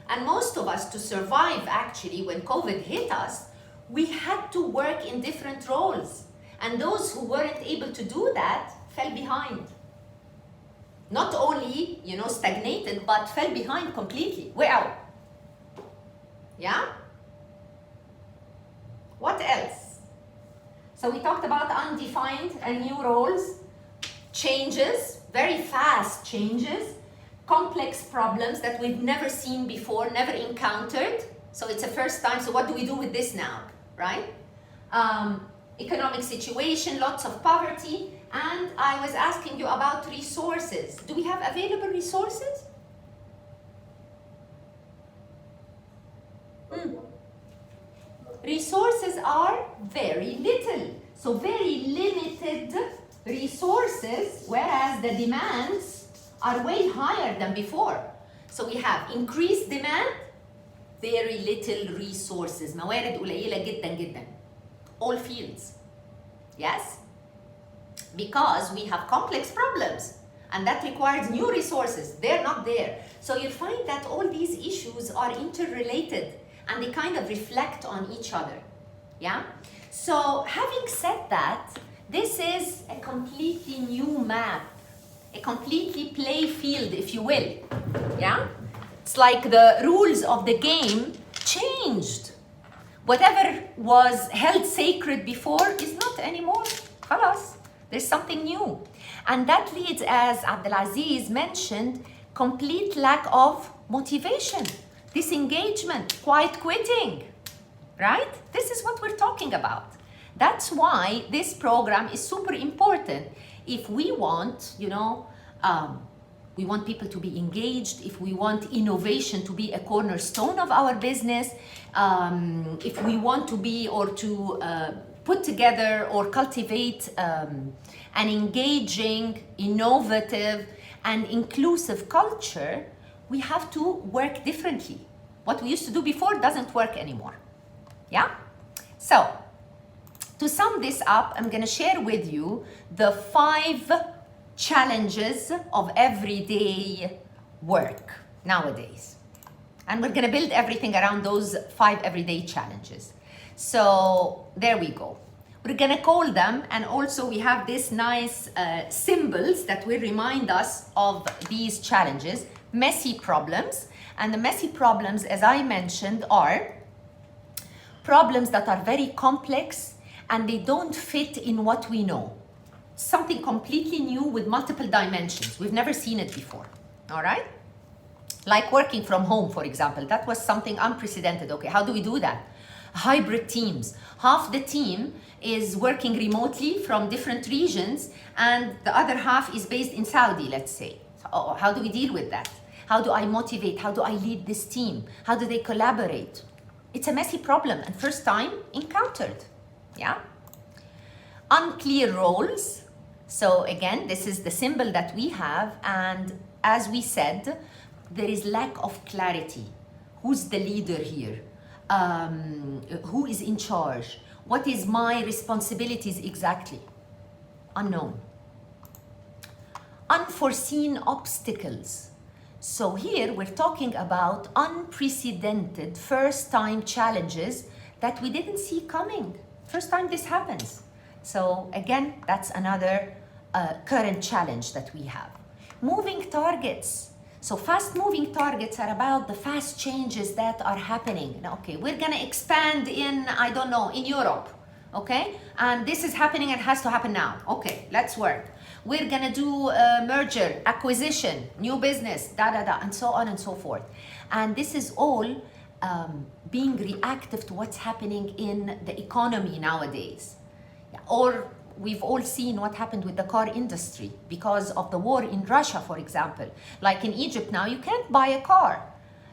And most of us, to survive actually, when COVID hit us, we had to work in different roles. And those who weren't able to do that fell behind. Not only, stagnated, but fell behind completely, way out. Yeah? What else? So we talked about undefined and new roles, changes, very fast changes, complex problems that we've never seen before, never encountered. So it's a first time, so what do we do with this now, right? Economic situation, lots of poverty, and I was asking you about resources. Do we have available resources? Resources are very little, so very limited resources, whereas the demands are way higher than before. So we have increased demand, very little resources, موارد قليلة جدا جدا. All fields, yes? Because we have complex problems and that requires new resources. They're not there. So you'll find that all these issues are interrelated and they kind of reflect on each other, yeah? So having said that, this is a completely new map, a completely play field, if you will, yeah? It's like the rules of the game changed. Whatever was held sacred before is not anymore. Khalas, there's something new. And that leads, as Abdelaziz mentioned, complete lack of motivation, disengagement, quiet quitting, right? This is what we're talking about. That's why this program is super important. If we want, we want people to be engaged, if we want innovation to be a cornerstone of our business, if we want to be or to put together or cultivate an engaging, innovative, and inclusive culture, we have to work differently. What we used to do before doesn't work anymore. Yeah? So, to sum this up, I'm going to share with you the 5 challenges of everyday work nowadays. And we're going to build everything around those 5 everyday challenges. So there we go. We're going to call them, and also we have this nice symbols that will remind us of these challenges, messy problems. And the messy problems, as I mentioned, are problems that are very complex and they don't fit in what we know. Something completely new with multiple dimensions. We've never seen it before, all right? Like working from home, for example. That was something unprecedented. Okay, how do we do that? Hybrid teams. Half the team is working remotely from different regions and the other half is based in Saudi, let's say. So how do we deal with that? How do I motivate? How do I lead this team? How do they collaborate? It's a messy problem and first time encountered, yeah? Unclear roles. So again, this is the symbol that we have, and as we said, there is lack of clarity. Who's the leader here? Who is in charge? What is my responsibilities exactly? Unknown. Unforeseen obstacles. So here we're talking about unprecedented first-time challenges that we didn't see coming. First time this happens. So again, that's another current challenge that we have. Moving targets. So fast-moving targets are about the fast changes that are happening. Okay, we're gonna expand in, I don't know, in Europe, okay? And this is happening and has to happen now. Okay, let's work. We're gonna do a merger, acquisition, new business, and so on and so forth. And this is all being reactive to what's happening in the economy nowadays. Or we've all seen what happened with the car industry because of the war in Russia, for example. Like in Egypt now, you can't buy a car.